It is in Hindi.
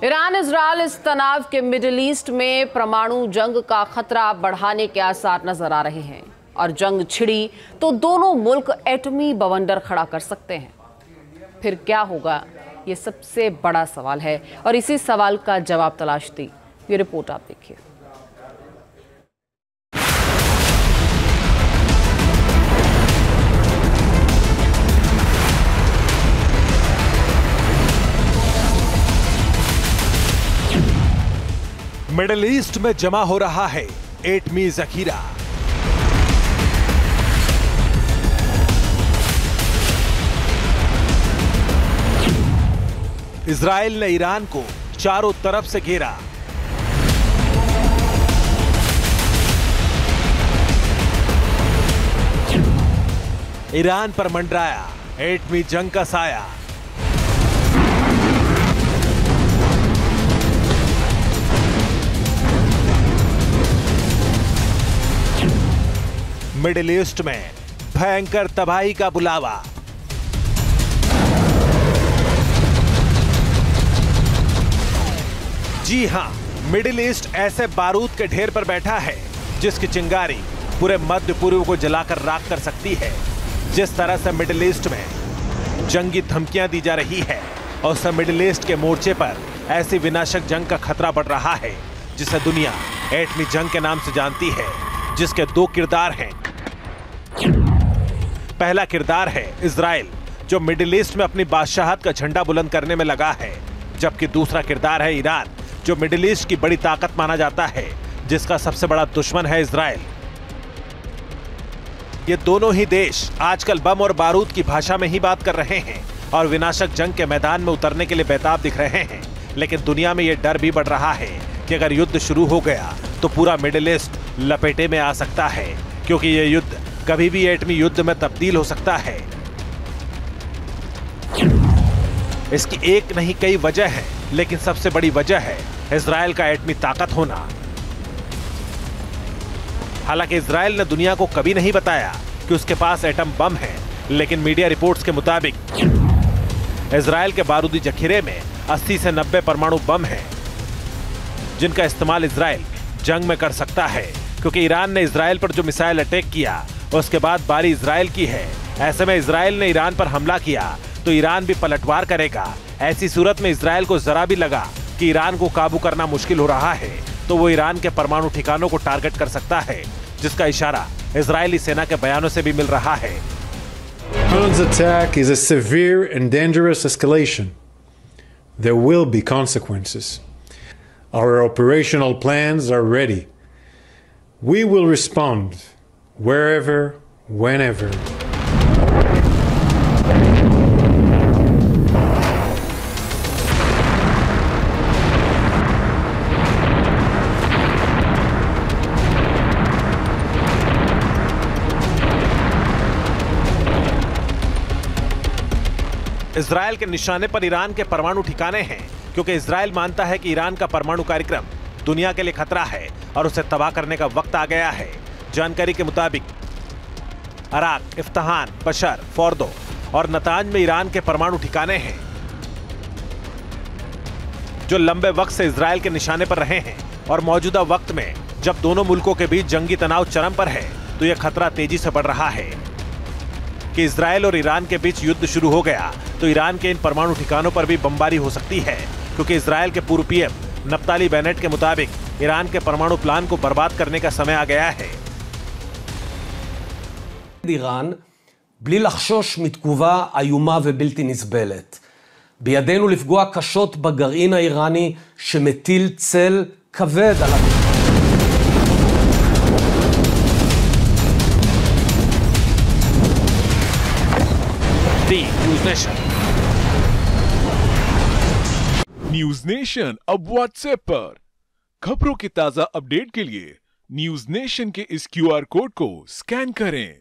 ईरान इजराइल इस तनाव के मिडिल ईस्ट में परमाणु जंग का खतरा बढ़ाने के आसार नजर आ रहे हैं और जंग छिड़ी तो दोनों मुल्क एटमी बवंडर खड़ा कर सकते हैं। फिर क्या होगा, ये सबसे बड़ा सवाल है और इसी सवाल का जवाब तलाशती ये रिपोर्ट आप देखिए। मिडिल ईस्ट में जमा हो रहा है एटमी जखीरा। इजराइल ने ईरान को चारों तरफ से घेरा। ईरान पर मंडराया एटमी जंग का साया। मिडिल ईस्ट में भयंकर तबाही का बुलावा। जी हां, मिडिल ईस्ट ऐसे बारूद के ढेर पर बैठा है जिसकी चिंगारी पूरे मध्य पूर्व को जलाकर राख कर सकती है। जिस तरह से मिडिल ईस्ट में जंगी धमकियां दी जा रही है और उससे मिडिल ईस्ट के मोर्चे पर ऐसी विनाशक जंग का खतरा बढ़ रहा है जिसे दुनिया एटमी जंग के नाम से जानती है, जिसके दो किरदार हैं। पहला किरदार है इजराइल, जो मिडिल ईस्ट में अपनी बादशाहत का झंडा बुलंद करने में लगा है, जबकि दूसरा किरदार है ईरान, जो मिडिल ईस्ट की बड़ी ताकत माना जाता है, जिसका सबसे बड़ा दुश्मन है इजराइल। ये दोनों ही देश आजकल बम और बारूद की भाषा में ही बात कर रहे हैं और विनाशक जंग के मैदान में उतरने के लिए बेताब दिख रहे हैं। लेकिन दुनिया में यह डर भी बढ़ रहा है कि अगर युद्ध शुरू हो गया तो पूरा मिडिल ईस्ट लपेटे में आ सकता है, क्योंकि यह युद्ध कभी भी एटमी युद्ध में तब्दील हो सकता है। इसकी एक नहीं कई वजह है, लेकिन सबसे बड़ी वजह है इजराइल का एटमी ताकत होना। हालांकि इजराइल ने दुनिया को कभी नहीं बताया कि उसके पास एटम बम है, लेकिन मीडिया रिपोर्ट्स के मुताबिक इजराइल के बारूदी जखीरे में 80 से 90 परमाणु बम हैं, जिनका इस्तेमाल इजराइल जंग में कर सकता है। क्योंकि ईरान ने इजराइल पर जो मिसाइल अटैक किया उसके बाद बारी इजराइल की है। ऐसे में इजराइल ने ईरान पर हमला किया तो ईरान भी पलटवार करेगा। ऐसी सूरत में इजराइल को जरा भी लगा कि ईरान को काबू करना मुश्किल हो रहा है तो वो ईरान के परमाणु ठिकानों को टारगेट कर सकता है, जिसका इशारा इजरायली सेना के बयानों से भी मिल रहा है। Iran's attack is a severe and dangerous escalation. There will be consequences. Our operational plans are ready. We will respond wherever, whenever. Israel के निशाने पर ईरान के परमाणु ठिकाने हैं, क्योंकि इजराइल मानता है कि ईरान का परमाणु कार्यक्रम दुनिया के लिए खतरा है और उसे तबाह करने का वक्त आ गया है। जानकारी के मुताबिक अराक, इफ्तहान, बशर, फोर्दो और नतांज में ईरान के परमाणु ठिकाने हैं, जो लंबे वक्त से इजराइल के निशाने पर रहे हैं। और मौजूदा वक्त में जब दोनों मुल्कों के बीच जंगी तनाव चरम पर है तो यह खतरा तेजी से बढ़ रहा है कि इजराइल और ईरान के बीच युद्ध शुरू हो गया तो ईरान के इन परमाणु ठिकानों पर भी बमबारी हो सकती है। क्योंकि इजराइल के पूर्व पीएम नफ्ताली बेनेट के मुताबिक ईरान के परमाणु प्लान को बर्बाद करने का समय आ गया है। איראן בלי לחשוש מתגובה איומה ובלתי נסבלת. בידינו לפגוע קשות בגרעין האיראני שמטיל צל כבד על न्यूज नेशन अब व्हाट्सएप पर खबरों की ताजा अपडेट के लिए न्यूज नेशन के इस क्यूआर कोड को स्कैन करें।